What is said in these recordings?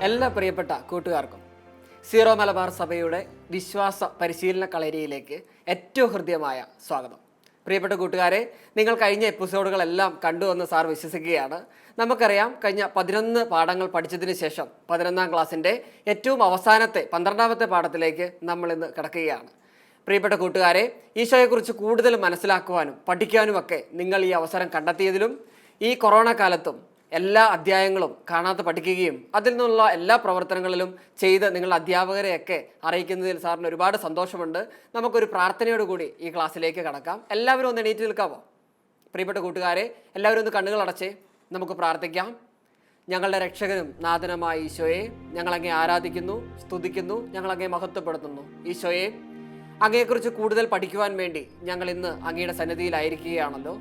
എല്ലാ പ്രിയപ്പെട്ട കൂട്ടുകാർക്കും സീറോ മലബാർ സഭയുടെ വിശ്വാസ പരിശീലന കളരിയിലേക്ക് ഏറ്റവും ഹൃദ്യമായ സ്വാഗതം. പ്രിയപ്പെട്ട കൂട്ടുകാരെ, നിങ്ങൾ കഴിഞ്ഞ എപ്പിസോഡുകളെല്ലാം കണ്ടുവെന്ന് സാർ വിശ്വസിക്കുകയാണ്. നമുക്കറിയാം, കഴിഞ്ഞ 11 പാഠങ്ങൾ പഠിച്ചതിന് ശേഷം 11ാം ക്ലാസ്സിൻ്റെ ഏറ്റവും അവസാനത്തെ 12ാമത്തെ പാഠത്തിലേക്ക് നമ്മൾ ഇന്ന് കിടക്കുകയാണ്. പ്രിയപ്പെട്ട കൂട്ടുകാരെ, ഈശോയെക്കുറിച്ച് കൂടുതൽ മനസ്സിലാക്കുവാനും പഠിക്കാനുമൊക്കെ നിങ്ങൾ ഈ അവസരം കണ്ടെത്തിയതിലും ഈ കൊറോണ കാലത്തും എല്ലാ അധ്യായങ്ങളും കാണാതെ പഠിക്കുകയും അതിൽ നിന്നുള്ള എല്ലാ പ്രവർത്തനങ്ങളിലും ചെയ്ത് നിങ്ങളുടെ അധ്യാപകരെയൊക്കെ അറിയിക്കുന്നതിൽ സാറിന് ഒരുപാട് സന്തോഷമുണ്ട്. നമുക്കൊരു പ്രാർത്ഥനയോടുകൂടി ഈ ക്ലാസ്സിലേക്ക് കടക്കാം. എല്ലാവരും ഒന്ന് എണീറ്റ് നിൽക്കാമോ? പ്രിയപ്പെട്ട കൂട്ടുകാരെ, എല്ലാവരും ഒന്ന് കണ്ണുകൾ അടച്ചേ, നമുക്ക് പ്രാർത്ഥിക്കാം. ഞങ്ങളുടെ രക്ഷകനും നാഥനുമായ ഈശോയെ, ഞങ്ങളങ്ങേ ആരാധിക്കുന്നു, സ്തുതിക്കുന്നു, ഞങ്ങളങ്ങേ മഹത്വപ്പെടുത്തുന്നു. ഈശോയെ, അങ്ങയെക്കുറിച്ച് കൂടുതൽ പഠിക്കുവാൻ വേണ്ടി ഞങ്ങൾ ഇന്ന് അങ്ങയുടെ സന്നിധിയിലായിരിക്കുകയാണല്ലോ.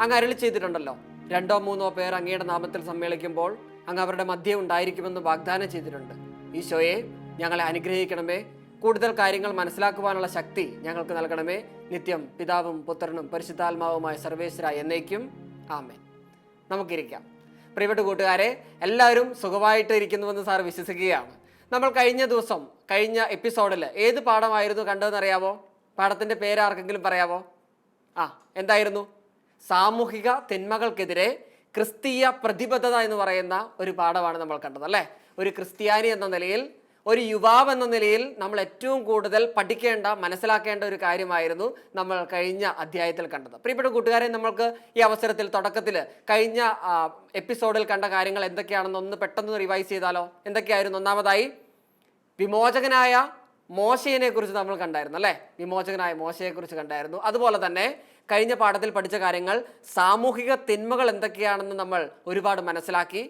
അങ്ങ് അരുളി ചെയ്തിട്ടുണ്ടല്ലോ, 2 or 3 പേർ അങ്ങയുടെ നാമത്തിൽ സമ്മേളിക്കുമ്പോൾ അങ്ങ് അവരുടെ മധ്യം ഉണ്ടായിരിക്കുമെന്ന് വാഗ്ദാനം ചെയ്തിട്ടുണ്ട്. ഈശോയെ, ഞങ്ങളെ അനുഗ്രഹിക്കണമേ. കൂടുതൽ കാര്യങ്ങൾ മനസ്സിലാക്കുവാനുള്ള ശക്തി ഞങ്ങൾക്ക് നൽകണമേ. നിത്യം പിതാവും പുത്രനും പരിശുദ്ധാത്മാവുമായ സർവേശ്വര എന്നേക്കും ആമേൻ. നമുക്കിരിക്കാം. പ്രിയപ്പെട്ട കൂട്ടുകാരെ, എല്ലാവരും സുഖമായിട്ട് ഇരിക്കുന്നുവെന്ന് സാർ വിശ്വസിക്കുകയാണ്. നമ്മൾ കഴിഞ്ഞ എപ്പിസോഡിൽ ഏത് പാഠമായിരുന്നു കണ്ടതെന്നറിയാവോ? പാഠത്തിൻ്റെ പേര് ആർക്കെങ്കിലും പറയാവോ? എന്തായിരുന്നു? സാമൂഹിക തിന്മകൾക്കെതിരെ ക്രിസ്തീയ പ്രതിബദ്ധത എന്ന് പറയുന്ന ഒരു പാഠമാണ് നമ്മൾ കണ്ടത്, അല്ലേ? ഒരു ക്രിസ്ത്യാനി എന്ന നിലയിൽ, ഒരു യുവാവ് എന്ന നിലയിൽ നമ്മൾ ഏറ്റവും കൂടുതൽ പഠിക്കേണ്ട, മനസ്സിലാക്കേണ്ട ഒരു കാര്യമായിരുന്നു നമ്മൾ കഴിഞ്ഞ അധ്യായത്തിൽ കണ്ടത്. പ്രിയപ്പെട്ട കൂട്ടുകാരെ, നമ്മൾക്ക് ഈ അവസരത്തിൽ തുടക്കത്തിൽ കഴിഞ്ഞ എപ്പിസോഡിൽ കണ്ട കാര്യങ്ങൾ എന്തൊക്കെയാണെന്ന് ഒന്ന് പെട്ടെന്ന് റിവൈസ് ചെയ്താലോ? എന്തൊക്കെയായിരുന്നു? ഒന്നാമതായി, വിമോചകനായ മോശയെ കുറിച്ച് നമ്മൾ കണ്ടായിരുന്നു, അല്ലേ? വിമോചകനായ മോശയെക്കുറിച്ച് കണ്ടായിരുന്നു. അതുപോലെ തന്നെ കഴിഞ്ഞ പാഠത്തിൽ പഠിച്ച കാര്യങ്ങൾ, സാമൂഹിക തിന്മകൾ എന്തൊക്കെയാണെന്ന് നമ്മൾ ഒരുപാട് മനസ്സിലാക്കി.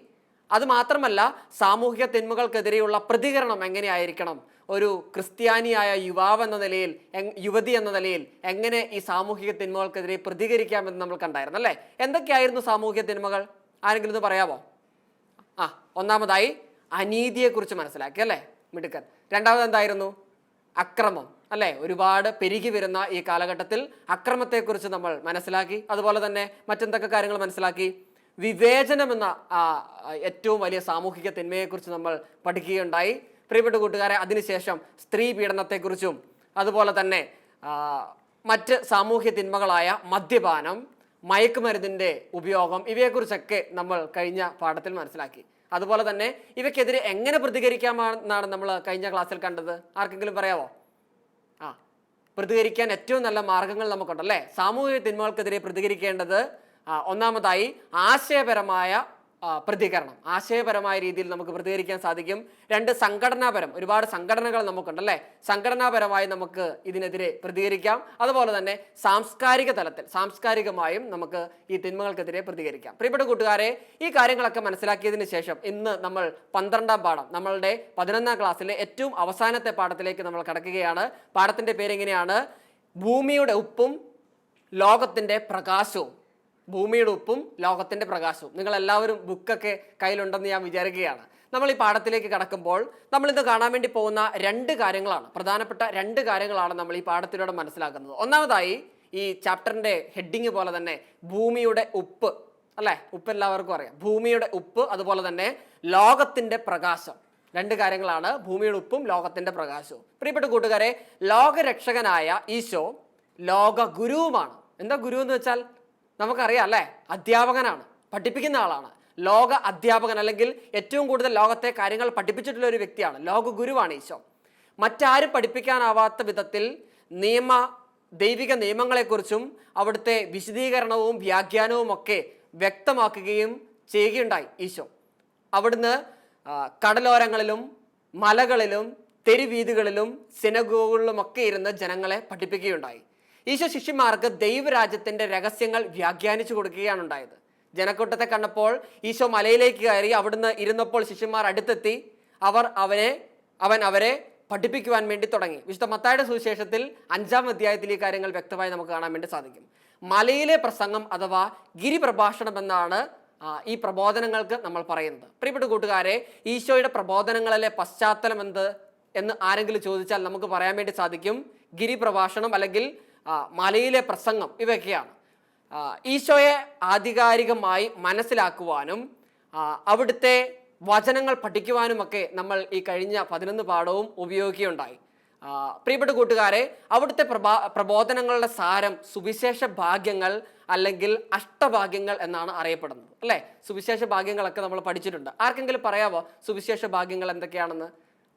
അതുമാത്രമല്ല, സാമൂഹിക തിന്മകൾക്കെതിരെയുള്ള പ്രതികരണം എങ്ങനെയായിരിക്കണം, ഒരു ക്രിസ്ത്യാനിയായ യുവാവ് എന്ന നിലയിൽ, യുവതി എന്ന നിലയിൽ എങ്ങനെ ഈ സാമൂഹിക തിന്മകൾക്കെതിരെ പ്രതികരിക്കാമെന്ന് നമ്മൾ കണ്ടായിരുന്നു, അല്ലേ? എന്തൊക്കെയായിരുന്നു സാമൂഹിക തിന്മകൾ? ആരെങ്കിലും ഇത് പറയാമോ? ഒന്നാമതായി അനീതിയെക്കുറിച്ച് മനസ്സിലാക്കി, അല്ലേ? മിടുക്കൻ. രണ്ടാമത് എന്തായിരുന്നു? അക്രമം, അല്ലേ? ഒരുപാട് പെരുകി വരുന്ന ഈ കാലഘട്ടത്തിൽ അക്രമത്തെക്കുറിച്ച് നമ്മൾ മനസ്സിലാക്കി. അതുപോലെ തന്നെ മറ്റെന്തൊക്കെ കാര്യങ്ങൾ മനസ്സിലാക്കി? വിവേചനം എന്ന ഏറ്റവും വലിയ സാമൂഹിക തിന്മയെക്കുറിച്ച് നമ്മൾ പഠിക്കുകയുണ്ടായി. പ്രിയപ്പെട്ട കൂട്ടുകാരെ, അതിനുശേഷം സ്ത്രീ പീഡനത്തെക്കുറിച്ചും അതുപോലെ തന്നെ മറ്റ് സാമൂഹ്യ തിന്മകളായ മദ്യപാനം, മയക്കുമരുന്നിൻ്റെ ഉപയോഗം, ഇവയെക്കുറിച്ചൊക്കെ നമ്മൾ കഴിഞ്ഞ പാഠത്തിൽ മനസ്സിലാക്കി. അതുപോലെ തന്നെ ഇവയ്ക്കെതിരെ എങ്ങനെ പ്രതികരിക്കാമെന്നാണ് നമ്മൾ കഴിഞ്ഞ ക്ലാസ്സിൽ കണ്ടത്. ആർക്കെങ്കിലും പറയാമോ? പ്രതികരിക്കാൻ ഏറ്റവും നല്ല മാർഗങ്ങൾ നമുക്കുണ്ടല്ലേ? സാമൂഹിക തിന്മകൾക്കെതിരെ പ്രതികരിക്കേണ്ടത് ഒന്നാമതായി ആശയപരമായ പ്രതികരണം. ആശയപരമായ രീതിയിൽ നമുക്ക് പ്രതികരിക്കാൻ സാധിക്കും. 2, സംഘടനാപരം. ഒരുപാട് സംഘടനകൾ നമുക്കുണ്ടല്ലേ? സംഘടനാപരമായി നമുക്ക് ഇതിനെതിരെ പ്രതികരിക്കാം. അതുപോലെ തന്നെ സാംസ്കാരിക തലത്തിൽ, സാംസ്കാരികമായും നമുക്ക് ഈ തിന്മകൾക്കെതിരെ പ്രതികരിക്കാം. പ്രിയപ്പെട്ട കൂട്ടുകാരെ, ഈ കാര്യങ്ങളൊക്കെ മനസ്സിലാക്കിയതിന് ശേഷം ഇന്ന് നമ്മൾ 12ാം പാഠം, നമ്മളുടെ 11ാം ക്ലാസ്സിലെ ഏറ്റവും അവസാനത്തെ പാഠത്തിലേക്ക് നമ്മൾ കടക്കുകയാണ്. പാഠത്തിൻ്റെ പേരെങ്ങനെയാണ്? ഭൂമിയുടെ ഉപ്പും ലോകത്തിൻ്റെ പ്രകാശവും. ഭൂമിയുടെ ഉപ്പും ലോകത്തിൻ്റെ പ്രകാശവും. നിങ്ങളെല്ലാവരും ബുക്കൊക്കെ കയ്യിലുണ്ടെന്ന് ഞാൻ വിചാരിക്കുകയാണ്. നമ്മൾ ഈ പാഠത്തിലേക്ക് കടക്കുമ്പോൾ നമ്മളിന്ന് കാണാൻ വേണ്ടി പോകുന്ന 2 കാര്യങ്ങളാണ്, പ്രധാനപ്പെട്ട 2 കാര്യങ്ങളാണ് നമ്മൾ ഈ പാഠത്തിലൂടെ മനസ്സിലാക്കുന്നത്. ഒന്നാമതായി, ഈ ചാപ്റ്ററിൻ്റെ ഹെഡിങ് പോലെ തന്നെ ഭൂമിയുടെ ഉപ്പ്, അല്ലേ? ഉപ്പ് എല്ലാവർക്കും അറിയാം. ഭൂമിയുടെ ഉപ്പ്, അതുപോലെ തന്നെ ലോകത്തിൻ്റെ പ്രകാശം. 2 കാര്യങ്ങളാണ്, ഭൂമിയുടെ ഉപ്പും ലോകത്തിൻ്റെ പ്രകാശവും. പ്രിയപ്പെട്ട കൂട്ടുകാരെ, ലോകരക്ഷകനായ ഈശോ ലോക ഗുരുവുമാണ്. എന്താ ഗുരു എന്ന് വെച്ചാൽ? നമുക്കറിയാം, അല്ലേ? അധ്യാപകനാണ്, പഠിപ്പിക്കുന്ന ആളാണ്. ലോക അധ്യാപകൻ, അല്ലെങ്കിൽ ഏറ്റവും കൂടുതൽ ലോകത്തെ കാര്യങ്ങൾ പഠിപ്പിച്ചിട്ടുള്ള ഒരു വ്യക്തിയാണ്. ലോക ഗുരുവാണ് ഈശോ. മറ്റാരും പഠിപ്പിക്കാനാവാത്ത വിധത്തിൽ ദൈവിക നിയമങ്ങളെക്കുറിച്ചും അവിടുത്തെ വിശദീകരണവും വ്യാഖ്യാനവും ഒക്കെ വ്യക്തമാക്കുകയും ചെയ്യുകയുണ്ടായി ഈശോ. അവിടുന്ന് കടലോരങ്ങളിലും മലകളിലും തെരുവീഥികളിലും സിനഗോഗുകളിലുമൊക്കെ ഇരുന്ന് ജനങ്ങളെ പഠിപ്പിക്കുകയുണ്ടായി. ഈശോ ശിഷ്യന്മാർക്ക് ദൈവരാജ്യത്തിൻ്റെ രഹസ്യങ്ങൾ വ്യാഖ്യാനിച്ചു കൊടുക്കുകയാണ് ഉണ്ടായത്. ജനക്കൂട്ടത്തെ കണ്ടപ്പോൾ ഈശോ മലയിലേക്ക് കയറി. അവിടുന്ന് ഇരുന്നപ്പോൾ ശിഷ്യന്മാർ അടുത്തെത്തി. അവൻ അവരെ പഠിപ്പിക്കുവാൻ വേണ്ടി തുടങ്ങി. വിശുദ്ധ മത്തായിയുടെ സുവിശേഷത്തിൽ 5ാം അധ്യായത്തിൽ ഈ കാര്യങ്ങൾ വ്യക്തമായി നമുക്ക് കാണാൻ വേണ്ടി സാധിക്കും. മലയിലെ പ്രസംഗം അഥവാ ഗിരിപ്രഭാഷണം എന്നാണ് ഈ പ്രബോധനങ്ങൾക്ക് നമ്മൾ പറയുന്നത്. പ്രിയപ്പെട്ട കൂട്ടുകാരെ, ഈശോയുടെ പ്രബോധനങ്ങളിലെ പശ്ചാത്തലം എന്ന് ആരെങ്കിലും ചോദിച്ചാൽ നമുക്ക് പറയാൻ വേണ്ടി സാധിക്കും, ഗിരിപ്രഭാഷണം അല്ലെങ്കിൽ മലയിലെ പ്രസംഗം ഇവയൊക്കെയാണ്. ഈശോയെ ആധികാരികമായി മനസ്സിലാക്കുവാനും അവിടുത്തെ വചനങ്ങൾ പഠിക്കുവാനുമൊക്കെ നമ്മൾ ഈ കഴിഞ്ഞ 11 പാഠവും ഉപയോഗിക്കുകയുണ്ടായി. പ്രിയപ്പെട്ട കൂട്ടുകാരെ, അവിടുത്തെ പ്രബോധനങ്ങളുടെ സാരം സുവിശേഷ ഭാഗ്യങ്ങൾ അല്ലെങ്കിൽ അഷ്ടഭാഗ്യങ്ങൾ എന്നാണ് അറിയപ്പെടുന്നത്, അല്ലേ? സുവിശേഷ ഭാഗ്യങ്ങളൊക്കെ നമ്മൾ പഠിച്ചിട്ടുണ്ട്. ആർക്കെങ്കിലും പറയാവോ സുവിശേഷ ഭാഗ്യങ്ങൾ എന്തൊക്കെയാണെന്ന്?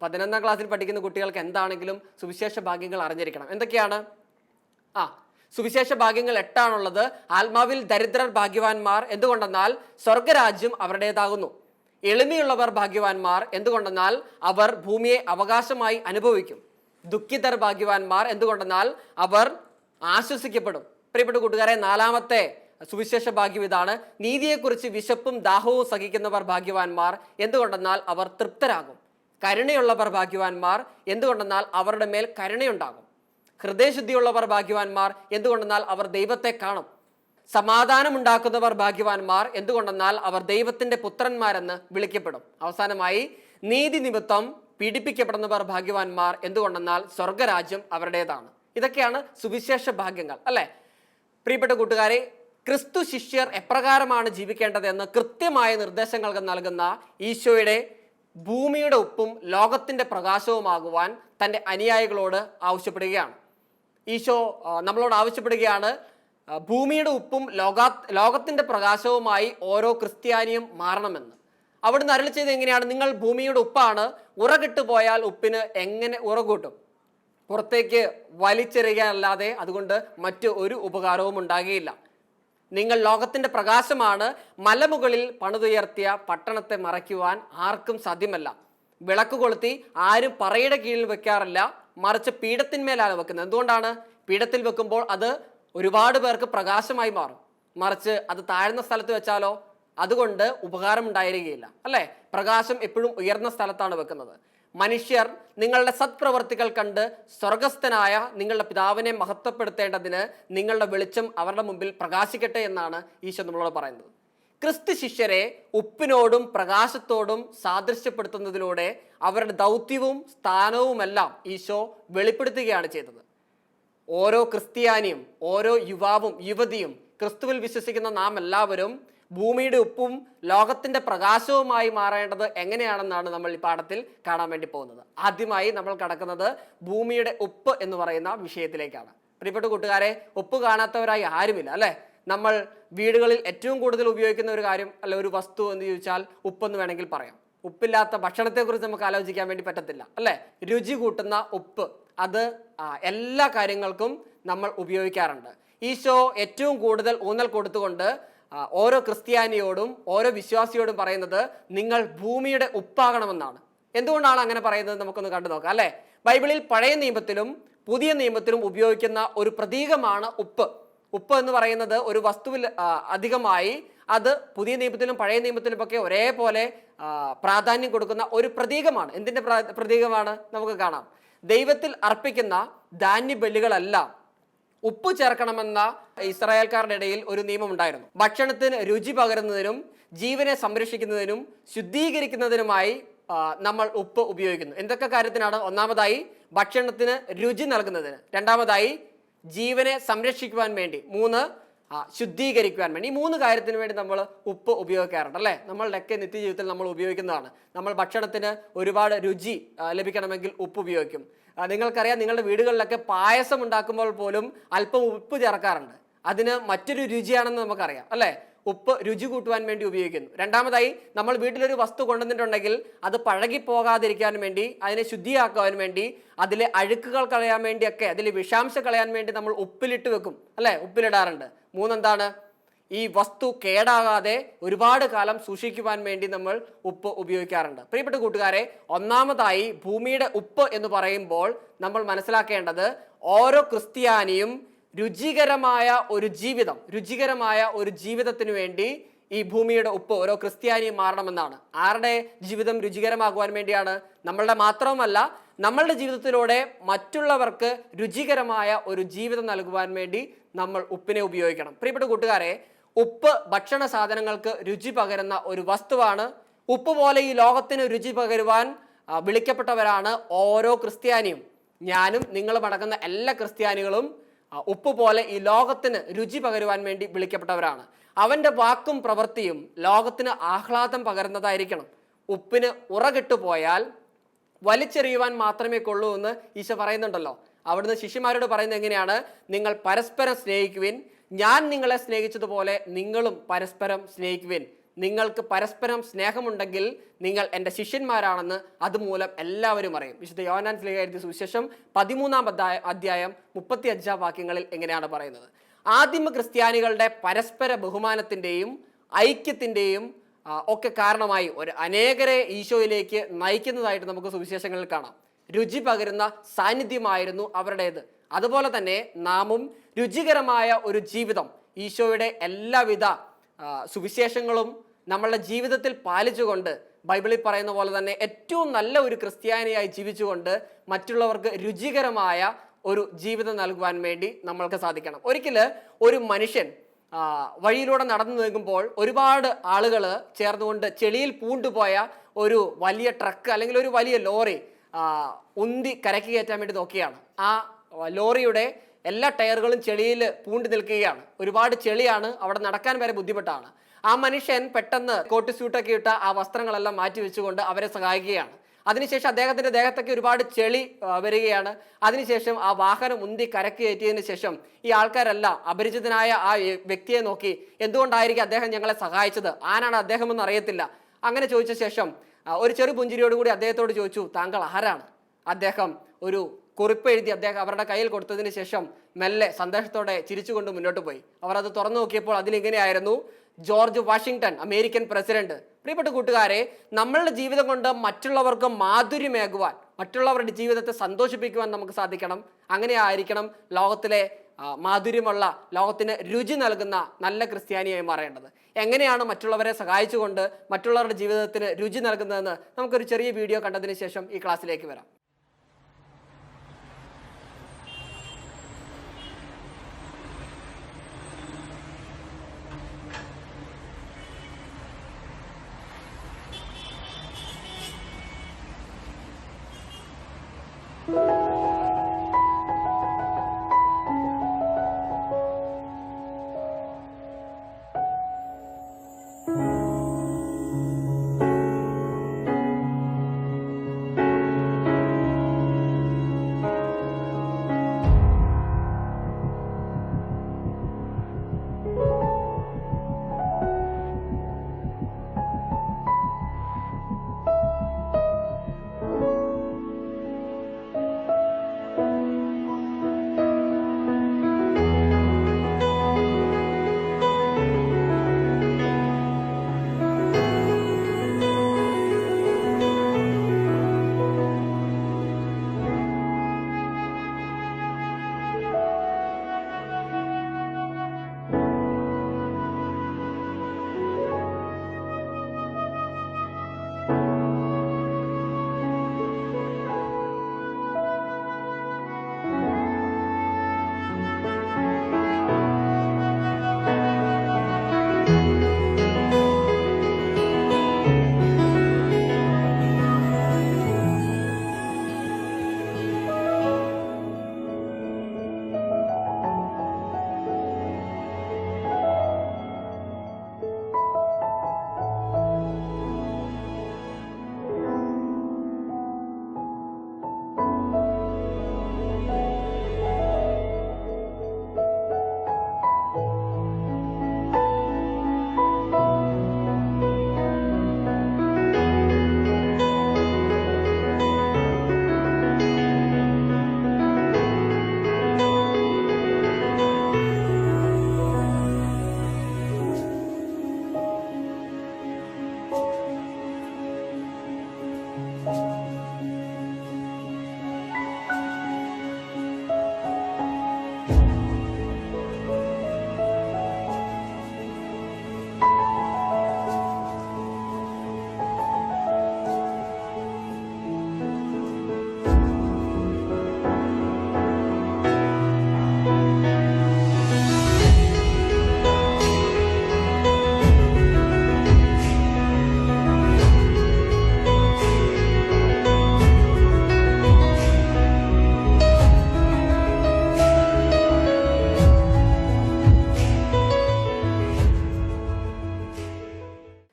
11ാം ക്ലാസ്സിൽ പഠിക്കുന്ന കുട്ടികൾക്ക് എന്താണെങ്കിലും സുവിശേഷ ഭാഗ്യങ്ങൾ അറിഞ്ഞിരിക്കണം. എന്തൊക്കെയാണ്? സുവിശേഷ ഭാഗ്യങ്ങൾ 8 ആത്മാവിൽ ദരിദ്രർ ഭാഗ്യവാന്മാർ, എന്തുകൊണ്ടെന്നാൽ സ്വർഗരാജ്യം അവരുടേതാകുന്നു. എളിമയുള്ളവർ ഭാഗ്യവാന്മാർ, എന്തുകൊണ്ടെന്നാൽ അവർ ഭൂമിയെ അവകാശമായി അനുഭവിക്കും. ദുഃഖിതർ ഭാഗ്യവാന്മാർ, എന്തുകൊണ്ടെന്നാൽ അവർ ആശ്വസിക്കപ്പെടും. പ്രിയപ്പെട്ട കൂട്ടുകാരെ, 4ാമത്തെ സുവിശേഷ ഭാഗ്യം ഇതാണ്. നീതിയെക്കുറിച്ച് വിശപ്പും ദാഹവും സഹിക്കുന്നവർ ഭാഗ്യവാന്മാർ, എന്തുകൊണ്ടെന്നാൽ അവർ തൃപ്തരാകും. കരുണയുള്ളവർ ഭാഗ്യവാന്മാർ, എന്തുകൊണ്ടെന്നാൽ അവരുടെ മേൽ കരുണയുണ്ടാകും. ഹൃദയശുദ്ധിയുള്ളവർ ഭാഗ്യവാന്മാർ, എന്തുകൊണ്ടെന്നാൽ അവർ ദൈവത്തെ കാണും. സമാധാനമുണ്ടാക്കുന്നവർ ഭാഗ്യവാന്മാർ, എന്തുകൊണ്ടെന്നാൽ അവർ ദൈവത്തിന്റെ പുത്രന്മാരെന്ന് വിളിക്കപ്പെടും. അവസാനമായി, നീതി നിമിത്തം പീഡിപ്പിക്കപ്പെടുന്നവർ ഭാഗ്യവാന്മാർ, എന്തുകൊണ്ടെന്നാൽ സ്വർഗരാജ്യം അവരുടേതാണ്. ഇതൊക്കെയാണ് സുവിശേഷ ഭാഗ്യങ്ങൾ, അല്ലെ? പ്രിയപ്പെട്ട കൂട്ടുകാരെ, ക്രിസ്തു ശിഷ്യർ എപ്രകാരമാണ് ജീവിക്കേണ്ടതെന്ന് കൃത്യമായ നിർദ്ദേശങ്ങൾ നൽകുന്ന ഈശോയുടെ ഭൂമിയുടെ ഉപ്പും ലോകത്തിന്റെ പ്രകാശവുമാകുവാൻ തൻ്റെ അനുയായികളോട് ആവശ്യപ്പെടുകയാണ്. ഈശോ നമ്മളോട് ആവശ്യപ്പെടുകയാണ്, ഭൂമിയുടെ ഉപ്പും ലോകത്തിന്റെ പ്രകാശവുമായി ഓരോ ക്രിസ്ത്യാനിയും മാറണമെന്ന്. അവിടുന്ന് അരുളി ചെയ്ത് എങ്ങനെയാണ്? നിങ്ങൾ ഭൂമിയുടെ ഉപ്പാണ്, ഉറകിട്ട് പോയാൽ ഉപ്പിന് എങ്ങനെ ഉറകൂട്ടും? പുറത്തേക്ക് വലിച്ചെറിയുകയല്ലാതെ അതുകൊണ്ട് മറ്റു ഒരു ഉപകാരവും ഉണ്ടാകുകയില്ല. നിങ്ങൾ ലോകത്തിന്റെ പ്രകാശമാണ്. മലമുകളിൽ പണിതുയർത്തിയ പട്ടണത്തെ മറയ്ക്കുവാൻ ആർക്കും സാധ്യമല്ല. വിളക്ക് കൊളുത്തി ആരും പറയുടെ കീഴിൽ വെക്കാറില്ല, മറിച്ച് പീഠത്തിന്മേലാണ് വെക്കുന്നത്. എന്തുകൊണ്ടാണ്? പീഠത്തിൽ വെക്കുമ്പോൾ അത് ഒരുപാട് പേർക്ക് പ്രകാശമായി മാറും. മറിച്ച് അത് താഴ്ന്ന സ്ഥലത്ത് വെച്ചാലോ അതുകൊണ്ട് ഉപകാരം ഉണ്ടായിരിക്കുകയില്ല, അല്ലേ? പ്രകാശം എപ്പോഴും ഉയർന്ന സ്ഥലത്താണ് വെക്കുന്നത്. മനുഷ്യർ നിങ്ങളുടെ സത്പ്രവർത്തികൾ കണ്ട് സ്വർഗസ്ഥനായ നിങ്ങളുടെ പിതാവിനെ മഹത്വപ്പെടുത്തേണ്ടതിന് നിങ്ങളുടെ വെളിച്ചം അവരുടെ മുമ്പിൽ പ്രകാശിക്കട്ടെ എന്നാണ് ഈശോ നമ്മളോട് പറയുന്നത്. ക്രിസ്തു ശിഷ്യരെ ഉപ്പിനോടും പ്രകാശത്തോടും സാദൃശ്യപ്പെടുത്തുന്നതിലൂടെ അവരുടെ ദൗത്യവും സ്ഥാനവുമെല്ലാം ഈശോ വെളിപ്പെടുത്തുകയാണ് ചെയ്തത്. ഓരോ ക്രിസ്ത്യാനിയും, ഓരോ യുവാവും യുവതിയും, ക്രിസ്തുവിൽ വിശ്വസിക്കുന്ന നാം എല്ലാവരും ഭൂമിയുടെ ഉപ്പും ലോകത്തിന്റെ പ്രകാശവുമായി മാറേണ്ടത് എങ്ങനെയാണെന്നാണ് നമ്മൾ ഈ പാഠത്തിൽ കാണാൻ വേണ്ടി പോകുന്നത്. ആദ്യമായി നമ്മൾ കടക്കുന്നത് ഭൂമിയുടെ ഉപ്പ് എന്ന് പറയുന്ന വിഷയത്തിലേക്കാണ്. പ്രിയപ്പെട്ട കൂട്ടുകാരെ, ഉപ്പ് കാണാത്തവരായി ആരുമില്ല, അല്ലെ? നമ്മൾ വീടുകളിൽ ഏറ്റവും കൂടുതൽ ഉപയോഗിക്കുന്ന ഒരു കാര്യം അല്ല ഒരു വസ്തു എന്ന് ചോദിച്ചാൽ ഉപ്പെന്ന് വേണമെങ്കിൽ പറയാം. ഉപ്പില്ലാത്ത ഭക്ഷണത്തെക്കുറിച്ച് നമുക്ക് ആലോചിക്കാൻ വേണ്ടി പറ്റത്തില്ല, അല്ലെ? രുചി കൂട്ടുന്ന ഉപ്പ്, അത് എല്ലാ കാര്യങ്ങൾക്കും നമ്മൾ ഉപയോഗിക്കാറുണ്ട്. ഈശോ ഏറ്റവും കൂടുതൽ ഊന്നൽ കൊടുത്തുകൊണ്ട് ഓരോ ക്രിസ്ത്യാനിയോടും ഓരോ വിശ്വാസിയോടും പറയുന്നത് നിങ്ങൾ ഭൂമിയുടെ ഉപ്പാകണമെന്നാണ്. എന്തുകൊണ്ടാണ് അങ്ങനെ പറയുന്നത് നമുക്കൊന്ന് കണ്ടു നോക്കാം, അല്ലെ? ബൈബിളിൽ പഴയ നിയമത്തിലും പുതിയ നിയമത്തിലും ഉപയോഗിക്കുന്ന ഒരു പ്രതീകമാണ് ഉപ്പ്. ഉപ്പ് എന്ന് പറയുന്നത് ഒരു വസ്തുവിൽ അധികമായി അത് പുതിയ നിയമത്തിലും പഴയ നിയമത്തിലും ഒക്കെ ഒരേപോലെ പ്രാധാന്യം കൊടുക്കുന്ന ഒരു പ്രതീകമാണ്. എന്തിന്റെ പ്രതീകമാണ്? നമുക്ക് കാണാം. ദൈവത്തിൽ അർപ്പിക്കുന്ന ധാന്യബലികളെല്ലാം ഉപ്പ് ചേർക്കണമെന്ന ഇസ്രായേൽക്കാരുടെ ഇടയിൽ ഒരു നിയമം ഉണ്ടായിരുന്നു. ഭക്ഷണത്തിന് രുചി പകരുന്നതിനും ജീവനെ സംരക്ഷിക്കുന്നതിനും ശുദ്ധീകരിക്കുന്നതിനുമായി നമ്മൾ ഉപ്പ് ഉപയോഗിക്കുന്നു. എന്തൊക്കെ കാര്യത്തിനാണ്? ഒന്നാമതായി ഭക്ഷണത്തിന് രുചി നൽകുന്നതിന്, രണ്ടാമതായി ജീവനെ സംരക്ഷിക്കുവാൻ വേണ്ടി, 3 ശുദ്ധീകരിക്കുവാൻ വേണ്ടി. ഈ 3 കാര്യത്തിന് വേണ്ടി നമ്മൾ ഉപ്പ് ഉപയോഗിക്കാറുണ്ട്, അല്ലേ? നമ്മളുടെയൊക്കെ നിത്യജീവിതത്തിൽ നമ്മൾ ഉപയോഗിക്കുന്നതാണ്. നമ്മൾ ഭക്ഷണത്തിന് ഒരുപാട് രുചി ലഭിക്കണമെങ്കിൽ ഉപ്പ് ഉപയോഗിക്കും. നിങ്ങൾക്കറിയാം, നിങ്ങളുടെ വീടുകളിലൊക്കെ പായസം ഉണ്ടാക്കുമ്പോൾ പോലും അല്പം ഉപ്പ് ചേർക്കാറുണ്ട്. അതിന് മറ്റൊരു രുചിയാണെന്ന് നമുക്കറിയാം, അല്ലേ? ഉപ്പ് രുചി കൂട്ടുവാൻ വേണ്ടി ഉപയോഗിക്കുന്നു. രണ്ടാമതായി, നമ്മൾ വീട്ടിലൊരു വസ്തു കൊണ്ടുവന്നിട്ടുണ്ടെങ്കിൽ അത് പഴകിപ്പോകാതിരിക്കാൻ വേണ്ടി, അതിനെ ശുദ്ധിയാക്കുവാൻ വേണ്ടി, അതിലെ അഴുക്കുകൾ കളയാൻ വേണ്ടിയൊക്കെ, അതിലെ വിഷാംശം കളയാൻ വേണ്ടി നമ്മൾ ഉപ്പിലിട്ട് വെക്കും, അല്ലേ? ഉപ്പിലിടാറുണ്ട്. 3 എന്താണ്? ഈ വസ്തു കേടാകാതെ ഒരുപാട് കാലം സൂക്ഷിക്കുവാൻ വേണ്ടി നമ്മൾ ഉപ്പ് ഉപയോഗിക്കാറുണ്ട്. പ്രിയപ്പെട്ട കൂട്ടുകാരെ, ഒന്നാമതായി ഭൂമിയുടെ ഉപ്പ് എന്ന് പറയുമ്പോൾ നമ്മൾ മനസ്സിലാക്കേണ്ടത് ഓരോ ക്രിസ്ത്യാനിയും രുചികരമായ ഒരു ജീവിതത്തിന് വേണ്ടി ഈ ഭൂമിയുടെ ഉപ്പ് ഓരോ ക്രിസ്ത്യാനിയും മാറണമെന്നാണ്. ആരുടെ ജീവിതം രുചികരമാകുവാൻ വേണ്ടിയാണ്? നമ്മളുടെ മാത്രവുമല്ല, നമ്മളുടെ ജീവിതത്തിലൂടെ മറ്റുള്ളവർക്ക് രുചികരമായ ഒരു ജീവിതം നൽകുവാൻ വേണ്ടി നമ്മൾ ഉപ്പിനെ ഉപയോഗിക്കണം. പ്രിയപ്പെട്ട കൂട്ടുകാരെ, ഉപ്പ് ഭക്ഷണ സാധനങ്ങൾക്ക് രുചി പകരുന്ന ഒരു വസ്തുവാണ്. ഉപ്പ് പോലെ ഈ ലോകത്തിന് രുചി പകരുവാൻ വിളിക്കപ്പെട്ടവരാണ് ഓരോ ക്രിസ്ത്യാനിയും. ഞാനും നിങ്ങളും അടങ്ങുന്ന എല്ലാ ക്രിസ്ത്യാനികളും ഉപ്പ് പോലെ ഈ ലോകത്തിന് രുചി പകരുവാൻ വേണ്ടി വിളിക്കപ്പെട്ടവരാണ്. അവൻ്റെ വാക്കും പ്രവൃത്തിയും ലോകത്തിന് ആഹ്ലാദം പകരുന്നതായിരിക്കണം. ഉപ്പിന് ഉറകിട്ടു പോയാൽ വലിച്ചെറിയുവാൻ മാത്രമേ കൊള്ളൂ എന്ന് ഈശോ പറയുന്നുണ്ടല്ലോ. അവിടുന്ന് ശിഷ്യന്മാരോട് പറയുന്നത് എങ്ങനെയാണ്? നിങ്ങൾ പരസ്പരം സ്നേഹിക്കുവിൻ, ഞാൻ നിങ്ങളെ സ്നേഹിച്ചതുപോലെ നിങ്ങളും പരസ്പരം സ്നേഹിക്കുവിൻ. നിങ്ങൾക്ക് പരസ്പരം സ്നേഹമുണ്ടെങ്കിൽ നിങ്ങൾ എൻ്റെ ശിഷ്യന്മാരാണെന്ന് അതുമൂലം എല്ലാവരും അറിയും. വിശുദ്ധ യോഹന്നാൻ ശ്ലീഹ എഴുതിയ സുവിശേഷം 13-ാം അധ്യായം 35-ാം വാക്യങ്ങളിൽ എങ്ങനെയാണ് പറയുന്നത്? ആദിമ ക്രിസ്ത്യാനികളുടെ പരസ്പര ബഹുമാനത്തിൻ്റെയും ഐക്യത്തിൻ്റെയും ഒക്കെ കാരണമായി അനേകരെ ഈശോയിലേക്ക് നയിക്കുന്നതായിട്ട് നമുക്ക് സുവിശേഷങ്ങളിൽ കാണാം. രുചി പകരുന്ന സാന്നിധ്യമായിരുന്നു അവരുടേത്. അതുപോലെ തന്നെ നാമും രുചികരമായ ഒരു ജീവിതം, ഈശോയുടെ എല്ലാവിധ സുവിശേഷങ്ങളും നമ്മളുടെ ജീവിതത്തിൽ പാലിച്ചുകൊണ്ട്, ബൈബിളിൽ പറയുന്ന പോലെ തന്നെ ഏറ്റവും നല്ല ഒരു ക്രിസ്ത്യാനിയായി ജീവിച്ചുകൊണ്ട് മറ്റുള്ളവർക്ക് രുചികരമായ ഒരു ജീവിതം നൽകുവാൻ വേണ്ടി നമ്മൾക്ക് സാധിക്കണം. ഒരിക്കൽ ഒരു മനുഷ്യൻ വഴിയിലൂടെ നടന്നു നീങ്ങുമ്പോൾ ഒരുപാട് ആളുകൾ ചേർന്നുകൊണ്ട് ചെളിയിൽ പൂണ്ടുപോയ ഒരു വലിയ ട്രക്ക് അല്ലെങ്കിൽ ഒരു വലിയ ലോറി ഉന്തി കരയ്ക്ക് കയറ്റാൻ വേണ്ടി നോക്കിയാണ്. ആ ലോറിയുടെ എല്ലാ ടയറുകളും ചെളിയിൽ പൂണ്ടി നിൽക്കുകയാണ്. ഒരുപാട് ചെളിയാണ്, അവിടെ നടക്കാൻ വരെ ബുദ്ധിമുട്ടാണ്. ആ മനുഷ്യൻ പെട്ടെന്ന് കോട്ട് സ്യൂട്ടൊക്കെ ഇട്ട ആ വസ്ത്രങ്ങളെല്ലാം മാറ്റി വെച്ചുകൊണ്ട് അവരെ സഹായിക്കുകയാണ്. അതിനുശേഷം അദ്ദേഹത്തിൻ്റെ ദേഹത്തൊക്കെ ഒരുപാട് ചെളി വരികയാണ്. അതിനുശേഷം ആ വാഹനം ഉന്തി കരക്ക് കയറ്റിയതിന് ശേഷം ഈ ആൾക്കാരെല്ലാം അപരിചിതനായ ആ വ്യക്തിയെ നോക്കി, എന്തുകൊണ്ടായിരിക്കും അദ്ദേഹം ഞങ്ങളെ സഹായിച്ചത്, ആരാണ് അദ്ദേഹം എന്ന് അറിയത്തില്ല. അങ്ങനെ ചോദിച്ച ശേഷം ഒരു ചെറു പുഞ്ചിരിയോടുകൂടി അദ്ദേഹത്തോട് ചോദിച്ചു, താങ്കൾ ആരാണ്? അദ്ദേഹം ഒരു കുറിപ്പ് എഴുതി അദ്ദേഹം അവരുടെ കയ്യിൽ കൊടുത്തതിന് ശേഷം മെല്ലെ സന്തോഷത്തോടെ ചിരിച്ചുകൊണ്ട് മുന്നോട്ട് പോയി. അവർ അത് തുറന്നു നോക്കിയപ്പോൾ അതിലിങ്ങനെയായിരുന്നു: ജോർജ് വാഷിങ്ടൺ, അമേരിക്കൻ പ്രസിഡന്റ്. പ്രിയപ്പെട്ട കൂട്ടുകാരെ, നമ്മളുടെ ജീവിതം കൊണ്ട് മറ്റുള്ളവർക്ക് മാധുര്യമേകുവാൻ, മറ്റുള്ളവരുടെ ജീവിതത്തെ സന്തോഷിപ്പിക്കുവാൻ നമുക്ക് സാധിക്കണം. അങ്ങനെ ആയിരിക്കണം ലോകത്തിലെ മാധുര്യമുള്ള, ലോകത്തിന് രുചി നൽകുന്ന നല്ല ക്രിസ്ത്യാനിയായി മാറേണ്ടത്. എങ്ങനെയാണ് മറ്റുള്ളവരെ സഹായിച്ചുകൊണ്ട് മറ്റുള്ളവരുടെ ജീവിതത്തിന് രുചി നൽകുന്നതെന്ന് നമുക്കൊരു ചെറിയ വീഡിയോ കണ്ടതിന് ശേഷം ഈ ക്ലാസ്സിലേക്ക് വരാം.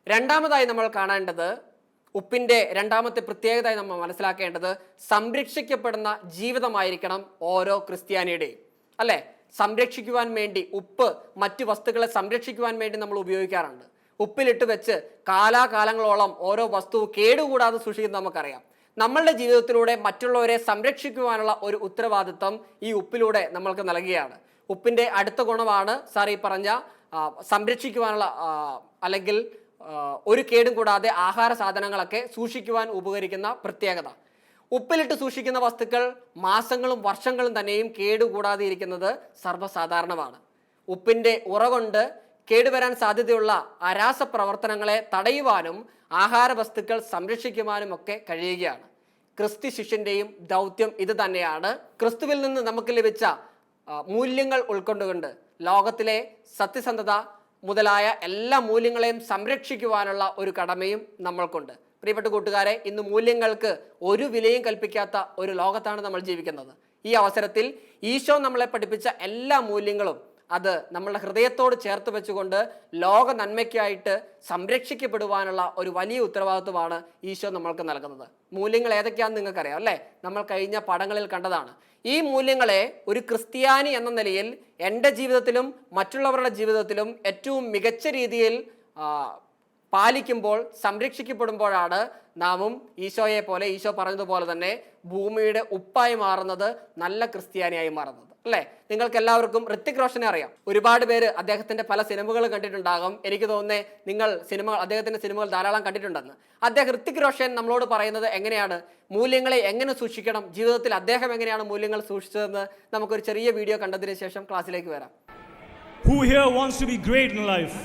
രണ്ടാമതായി നമ്മൾ കാണേണ്ടത് ഉപ്പിൻ്റെ രണ്ടാമത്തെ പ്രത്യേകതയായി നമ്മൾ മനസ്സിലാക്കേണ്ടത് സംരക്ഷിക്കപ്പെടുന്ന ജീവിതമായിരിക്കണം ഓരോ ക്രിസ്ത്യാനിയുടെയും, അല്ലേ? സംരക്ഷിക്കുവാൻ വേണ്ടി ഉപ്പ് മറ്റു വസ്തുക്കളെ സംരക്ഷിക്കുവാൻ വേണ്ടി നമ്മൾ ഉപയോഗിക്കാറുണ്ട്. ഉപ്പിലിട്ട് വെച്ച് കാലാകാലങ്ങളോളം ഓരോ വസ്തുവും കേടുകൂടാതെ സൂക്ഷിക്കുന്നത് നമുക്കറിയാം. നമ്മളുടെ ജീവിതത്തിലൂടെ മറ്റുള്ളവരെ സംരക്ഷിക്കുവാനുള്ള ഒരു ഉത്തരവാദിത്വം ഈ ഉപ്പിലൂടെ നമ്മൾക്ക് നൽകുകയാണ്. ഉപ്പിൻ്റെ അടുത്ത ഗുണമാണ് സാർ ഈ പറഞ്ഞ സംരക്ഷിക്കുവാനുള്ള അല്ലെങ്കിൽ ഒരു കേടും കൂടാതെ ആഹാര സാധനങ്ങളൊക്കെ സൂക്ഷിക്കുവാൻ ഉപകരിക്കുന്ന പ്രത്യേകത. ഉപ്പിലിട്ട് സൂക്ഷിക്കുന്ന വസ്തുക്കൾ മാസങ്ങളും വർഷങ്ങളും തന്നെയും കേടുകൂടാതെ ഇരിക്കുന്നത് സർവ്വസാധാരണമാണ്. ഉപ്പിൻ്റെ ഉറകൊണ്ട് കേടുവരാൻ സാധ്യതയുള്ള അരാസപ്രവർത്തനങ്ങളെ തടയുവാനും ആഹാര വസ്തുക്കൾ സംരക്ഷിക്കുവാനും ഒക്കെ കഴിയുകയാണ്. ക്രിസ്തു ശിഷ്യൻ്റെയും ദൗത്യം ഇത് തന്നെയാണ്. ക്രിസ്തുവിൽ നിന്ന് നമുക്ക് ലഭിച്ച മൂല്യങ്ങൾ ഉൾക്കൊണ്ടുകൊണ്ട് ലോകത്തിലെ സത്യസന്ധത മുതലായ എല്ലാ മൂല്യങ്ങളെയും സംരക്ഷിക്കുവാനുള്ള ഒരു കടമയും നമ്മൾക്കുണ്ട്. പ്രിയപ്പെട്ട കൂട്ടുകാരെ, ഇന്ന് മൂല്യങ്ങൾക്ക് ഒരു വിലയും കൽപ്പിക്കാത്ത ഒരു ലോകത്താണ് നമ്മൾ ജീവിക്കുന്നത്. ഈ അവസരത്തിൽ ഈശോ നമ്മളെ പഠിപ്പിച്ച എല്ലാ മൂല്യങ്ങളും അത് നമ്മളുടെ ഹൃദയത്തോട് ചേർത്ത് വെച്ചുകൊണ്ട് ലോക നന്മയ്ക്കായിട്ട് സംരക്ഷിക്കപ്പെടുവാനുള്ള ഒരു വലിയ ഉത്തരവാദിത്വമാണ് ഈശോ നമ്മൾക്ക് നൽകുന്നത്. മൂല്യങ്ങൾ ഏതൊക്കെയാണെന്ന് നിങ്ങൾക്കറിയാം, അല്ലേ? നമ്മൾ കഴിഞ്ഞ പാഠങ്ങളിൽ കണ്ടതാണ്. ഈ മൂല്യങ്ങളെ ഒരു ക്രിസ്ത്യാനി എന്ന നിലയിൽ എൻ്റെ ജീവിതത്തിലും മറ്റുള്ളവരുടെ ജീവിതത്തിലും ഏറ്റവും മികച്ച രീതിയിൽ പാലിക്കുമ്പോൾ, സംരക്ഷിക്കപ്പെടുമ്പോഴാണ് നാമും ഈശോയെ പോലെ, ഈശോ പറഞ്ഞതുപോലെ തന്നെ ഭൂമിയുടെ ഉപ്പായി മാറുന്നത്, നല്ല ക്രിസ്ത്യാനിയായി മാറുന്നത്, അല്ലേ? നിങ്ങൾക്ക് എല്ലാവർക്കും ഋത്തിക് റോഷനെ അറിയാം. ഒരുപാട് പേര് അദ്ദേഹത്തിന്റെ പല സിനിമകൾ കണ്ടിട്ടുണ്ടാകും. എനിക്ക് തോന്നുന്നത് അദ്ദേഹത്തിന്റെ സിനിമകൾ ധാരാളം കണ്ടിട്ടുണ്ടെന്ന്. ഋത്തിക് റോഷൻ നമ്മളോട് പറയുന്നത് എങ്ങനെയാണ്, മൂല്യങ്ങളെ എങ്ങനെ സൂക്ഷിക്കണം, ജീവിതത്തിൽ അദ്ദേഹം എങ്ങനെയാണ് മൂല്യങ്ങൾ സൂക്ഷിച്ചതെന്ന് നമുക്കൊരു ചെറിയ വീഡിയോ കണ്ടതിന് ശേഷം ക്ലാസ്സിലേക്ക് വരാം. Who here wants to be great in life?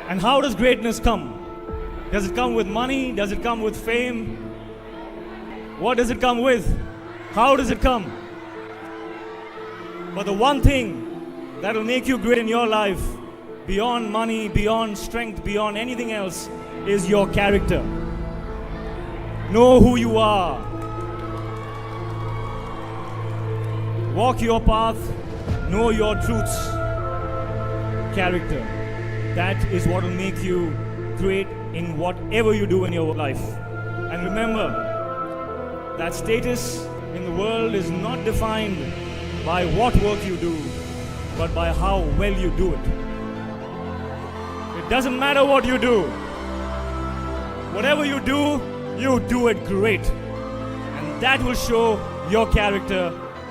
And how does greatness come? Does it come with money? Does it come with fame? What does it come with? How does it come? But the one thing that will make you great in your life, beyond money, beyond strength, beyond anything else, is your character. Know who you are. Walk your path. Know your truths. Character. That is what will make you great in whatever you do in your life. And remember that status in the world is not defined by what work you do, but by how well you do it. It doesn't matter what you do. Whatever you do it great. And that will show your character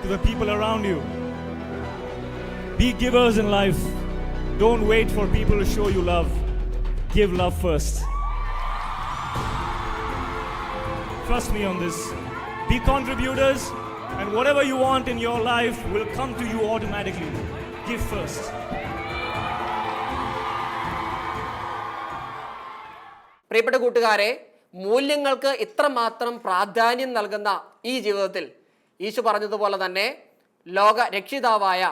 to the people around you. Be givers in life. Don't wait for people to show you love. Give love first. Trust me on this. Be contributors, and whatever you want in your life will come to you automatically. Give first. പ്രിയപ്പെട്ട കൂട്ടുകാരെ, മൂല്യങ്ങൾക്ക് ഇത്രമാത്രം പ്രാധാന്യം നൽകുന്ന ഈ ജീവിതത്തിൽ ഈശോ പറഞ്ഞതുപോലെ തന്നെ ലോക രക്ഷിതാവായ,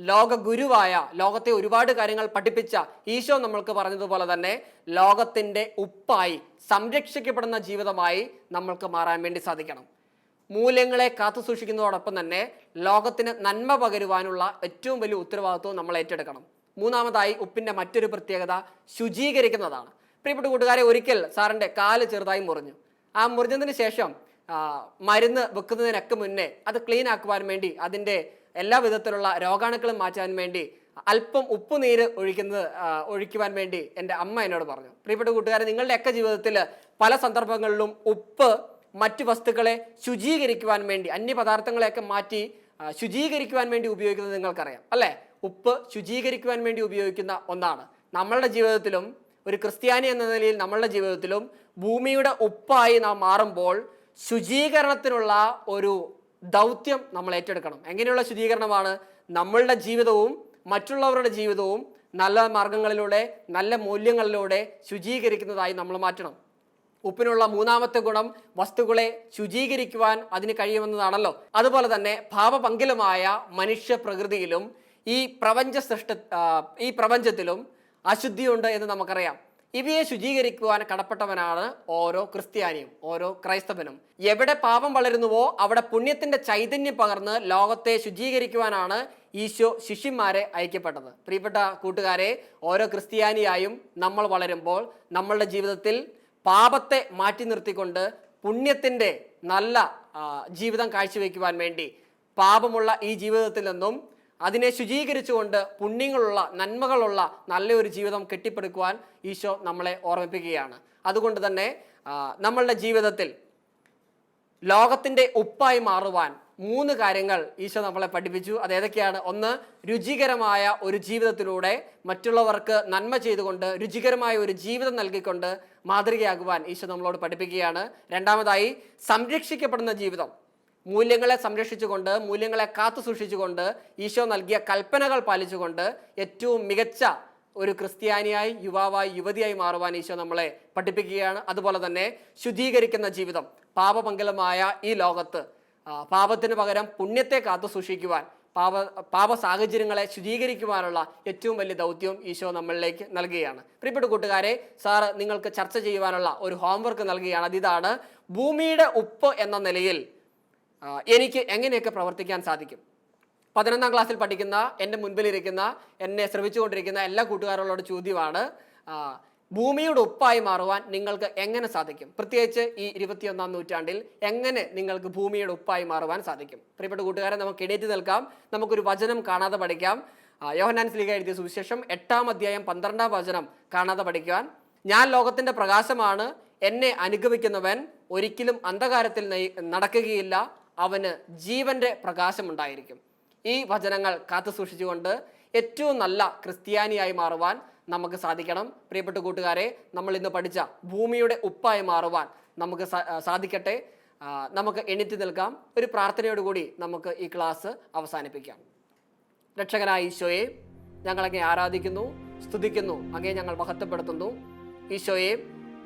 ലോക ഗുരുവായ, ലോകത്തെ ഒരുപാട് കാര്യങ്ങൾ പഠിപ്പിച്ച ഈശോ നമ്മൾക്ക് പറഞ്ഞതുപോലെ തന്നെ ലോകത്തിൻ്റെ ഉപ്പായി സംരക്ഷിക്കപ്പെടുന്ന ജീവിതമായി നമ്മൾക്ക് മാറാൻ വേണ്ടി സാധിക്കണം. മൂല്യങ്ങളെ കാത്തു സൂക്ഷിക്കുന്നതോടൊപ്പം തന്നെ ലോകത്തിന് നന്മ പകരുവാനുള്ള ഏറ്റവും വലിയ ഉത്തരവാദിത്വം നമ്മൾ ഏറ്റെടുക്കണം. മൂന്നാമതായി ഉപ്പിൻ്റെ മറ്റൊരു പ്രത്യേകത ശുചീകരിക്കുന്നതാണ്. പ്രിയപ്പെട്ട കൂട്ടുകാരെ, ഒരിക്കൽ സാറിൻ്റെ കാല് ചെറുതായി മുറിഞ്ഞു. ആ മുറിഞ്ഞതിന് ശേഷം മരുന്ന് വെക്കുന്നതിനൊക്കെ മുന്നേ അത് ക്ലീൻ ആക്കുവാൻ വേണ്ടി, അതിൻ്റെ എല്ലാ വിധത്തിലുള്ള രോഗാണുക്കളും മാറ്റാൻ വേണ്ടി അല്പം ഉപ്പുനീര് ഒഴിക്കുവാൻ വേണ്ടി എൻ്റെ അമ്മ എന്നോട് പറഞ്ഞു. പ്രിയപ്പെട്ട കൂട്ടുകാരെ, നിങ്ങളുടെയൊക്കെ ജീവിതത്തിൽ പല സന്ദർഭങ്ങളിലും ഉപ്പ് മറ്റു വസ്തുക്കളെ ശുചീകരിക്കുവാൻ വേണ്ടി, അന്യപദാർത്ഥങ്ങളെയൊക്കെ മാറ്റി ശുചീകരിക്കുവാൻ വേണ്ടി ഉപയോഗിക്കുന്നത് നിങ്ങൾക്കറിയാം, അല്ലേ? ഉപ്പ് ശുചീകരിക്കുവാൻ വേണ്ടി ഉപയോഗിക്കുന്ന ഒന്നാണ്. നമ്മളുടെ ജീവിതത്തിലും, ഒരു ക്രിസ്ത്യാനി എന്ന നിലയിൽ നമ്മളുടെ ജീവിതത്തിലും ഭൂമിയുടെ ഉപ്പായി നാം മാറുമ്പോൾ ശുചീകരണത്തിനുള്ള ഒരു ദൗത്യം നമ്മൾ ഏറ്റെടുക്കണം. എങ്ങനെയുള്ള ശുചീകരണമാണ്? നമ്മളുടെ ജീവിതവും മറ്റുള്ളവരുടെ ജീവിതവും നല്ല മാർഗങ്ങളിലൂടെ, നല്ല മൂല്യങ്ങളിലൂടെ ശുചീകരിക്കുന്നതായി നമ്മൾ മാറ്റണം. ഉപ്പിനുള്ള മൂന്നാമത്തെ ഗുണം വസ്തുക്കളെ ശുചീകരിക്കുവാൻ അതിന് കഴിയുമെന്നതാണല്ലോ. അതുപോലെ തന്നെ ഭാവപങ്കിലമായ മനുഷ്യ പ്രകൃതിയിലും ഈ പ്രപഞ്ചത്തിലും അശുദ്ധിയുണ്ട് എന്ന് നമുക്കറിയാം. ഇവയെ ശുചീകരിക്കുവാൻ കടപ്പെട്ടവനാണ് ഓരോ ക്രിസ്ത്യാനിയും, ഓരോ ക്രൈസ്തവനും. എവിടെ പാപം വളരുന്നുവോ അവിടെ പുണ്യത്തിന്റെ ചൈതന്യം പകർന്ന് ലോകത്തെ ശുചീകരിക്കുവാനാണ് ഈശോ ശിഷ്യന്മാരെ അയക്കപ്പെട്ടത്. പ്രിയപ്പെട്ട കൂട്ടുകാരെ, ഓരോ ക്രിസ്ത്യാനിയായും നമ്മൾ വളരുമ്പോൾ നമ്മളുടെ ജീവിതത്തിൽ പാപത്തെ മാറ്റി നിർത്തിക്കൊണ്ട് പുണ്യത്തിൻ്റെ നല്ല ജീവിതം കാഴ്ചവെക്കുവാൻ വേണ്ടി പാപമുള്ള ഈ ജീവിതത്തിൽ നിന്നും അതിനെ ശുചീകരിച്ചുകൊണ്ട് പുണ്യങ്ങളുള്ള നന്മകളുള്ള നല്ലൊരു ജീവിതം കെട്ടിപ്പടുക്കുവാൻ ഈശോ നമ്മളെ ഓർമ്മിപ്പിക്കുകയാണ്. അതുകൊണ്ട് തന്നെ നമ്മളുടെ ജീവിതത്തിൽ ലോകത്തിൻ്റെ ഉപ്പായി മാറുവാൻ 3 കാര്യങ്ങൾ ഈശോ നമ്മളെ പഠിപ്പിച്ചു. അതേതൊക്കെയാണ്? ഒന്ന്, രുചികരമായ ഒരു ജീവിതത്തിലൂടെ മറ്റുള്ളവർക്ക് നന്മ ചെയ്തുകൊണ്ട് രുചികരമായ ഒരു ജീവിതം നൽകിക്കൊണ്ട് മാതൃകയാകുവാൻ ഈശോ നമ്മളോട് പഠിപ്പിക്കുകയാണ്. രണ്ടാമതായി, സംരക്ഷിക്കപ്പെടുന്ന ജീവിതം, മൂല്യങ്ങളെ സംരക്ഷിച്ചുകൊണ്ട് മൂല്യങ്ങളെ കാത്തു സൂക്ഷിച്ചുകൊണ്ട് ഈശോ നൽകിയ കൽപ്പനകൾ പാലിച്ചുകൊണ്ട് ഏറ്റവും മികച്ച ഒരു ക്രിസ്ത്യാനിയായി, യുവാവായി, യുവതിയായി മാറുവാൻ ഈശോ നമ്മളെ പഠിപ്പിക്കുകയാണ്. അതുപോലെ തന്നെ ശുദ്ധീകരിക്കുന്ന ജീവിതം, പാപമംഗലമായ ഈ ലോകത്ത് പാപത്തിന് പകരം പുണ്യത്തെ കാത്തു സൂക്ഷിക്കുവാൻ, പാപ സാഹചര്യങ്ങളെ ശുചീകരിക്കുവാനുള്ള ഏറ്റവും വലിയ ദൗത്യം ഈശോ നമ്മളിലേക്ക് നൽകുകയാണ്. പ്രിയപ്പെട്ട കൂട്ടുകാരെ, സാറ് നിങ്ങൾക്ക് ചർച്ച ചെയ്യുവാനുള്ള ഒരു ഹോംവർക്ക് നൽകുകയാണ്. അതിതാണ്, ഭൂമിയുടെ ഉപ്പ് എന്ന നിലയിൽ എനിക്ക് എങ്ങനെയൊക്കെ പ്രവർത്തിക്കാൻ സാധിക്കും? 11ാം ക്ലാസ്സിൽ പഠിക്കുന്ന എൻ്റെ മുൻപിലിരിക്കുന്ന, എന്നെ ശ്രമിച്ചുകൊണ്ടിരിക്കുന്ന എല്ലാ കൂട്ടുകാരോടുള്ള ചോദ്യമാണ്, ഭൂമിയുടെ ഉപ്പായി മാറുവാൻ നിങ്ങൾക്ക് എങ്ങനെ സാധിക്കും? പ്രത്യേകിച്ച് ഈ 21ാം നൂറ്റാണ്ടിൽ എങ്ങനെ നിങ്ങൾക്ക് ഭൂമിയുടെ ഉപ്പായി മാറുവാൻ സാധിക്കും? പ്രിയപ്പെട്ട കൂട്ടുകാരെ, നമുക്ക് എണീറ്റ് നിൽക്കാം. നമുക്കൊരു വചനം കാണാതെ പഠിക്കാം. യോഹന്നാൻ ശ്ലീഹ എഴുതിയ സുവിശേഷം 8ാം അധ്യായം 12ാം വചനം കാണാതെ പഠിക്കാൻ. ഞാൻ ലോകത്തിൻ്റെ പ്രകാശമാണ്, എന്നെ അനുഗമിക്കുന്നവൻ ഒരിക്കലും അന്ധകാരത്തിൽ നടക്കുകയില്ല, അവന് ജീവന്റെ പ്രകാശമുണ്ടായിരിക്കും. ഈ വചനങ്ങൾ കാത്തു സൂക്ഷിച്ചുകൊണ്ട് ഏറ്റവും നല്ല ക്രിസ്ത്യാനിയായി മാറുവാൻ നമുക്ക് സാധിക്കണം. പ്രിയപ്പെട്ട കൂട്ടുകാരെ, നമ്മൾ ഇന്ന് പഠിച്ച ഭൂമിയുടെ ഉപ്പായി മാറുവാൻ നമുക്ക് സാധിക്കട്ടെ. നമുക്ക് എണീറ്റ് നിൽക്കാം. ഒരു പ്രാർത്ഥനയോടുകൂടി നമുക്ക് ഈ ക്ലാസ് അവസാനിപ്പിക്കാം. രക്ഷകനായ ഈശോയെ, ഞങ്ങളങ്ങേ ആരാധിക്കുന്നു, സ്തുതിക്കുന്നു, അങ്ങേ ഞങ്ങൾ മഹത്വപ്പെടുത്തുന്നു. ഈശോയെ,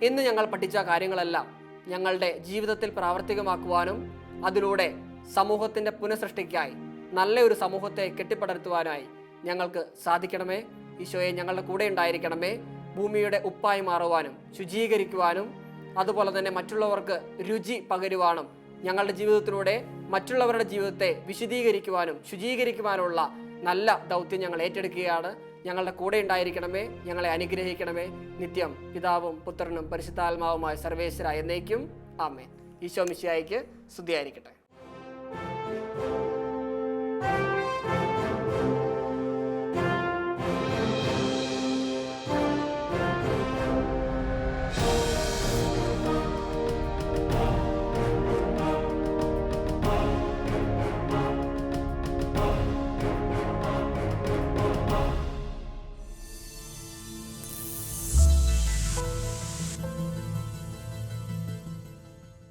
ഇന്ന് ഞങ്ങൾ പഠിച്ച കാര്യങ്ങളെല്ലാം ഞങ്ങളുടെ ജീവിതത്തിൽ പ്രാവർത്തികമാക്കുവാനും അതിലൂടെ സമൂഹത്തിൻ്റെ പുനഃസൃഷ്ടിക്കായി, നല്ലൊരു സമൂഹത്തെ കെട്ടിപ്പടുത്തുവാനായി ഞങ്ങൾക്ക് സാധിക്കണമേ. ഈശോയെ, ഞങ്ങളുടെ കൂടെ ഉണ്ടായിരിക്കണമേ. ഭൂമിയുടെ ഉപ്പായി മാറുവാനും ശുചീകരിക്കുവാനും അതുപോലെ തന്നെ മറ്റുള്ളവർക്ക് രുചി പകരുവാനും ഞങ്ങളുടെ ജീവിതത്തിലൂടെ മറ്റുള്ളവരുടെ ജീവിതത്തെ വിശദീകരിക്കുവാനും ശുചീകരിക്കുവാനുള്ള നല്ല ദൗത്യം ഞങ്ങൾ ഏറ്റെടുക്കുകയാണ്. ഞങ്ങളുടെ കൂടെ ഉണ്ടായിരിക്കണമേ, ഞങ്ങളെ അനുഗ്രഹിക്കണമേ. നിത്യം പിതാവും പുത്രനും പരിശുദ്ധാത്മാവുമായ സർവേശ്വര എന്നേക്കും ആമേൻ. ഈശോ മിശിഹായ്ക്ക് സ്തുതിയായിരിക്കട്ടെ.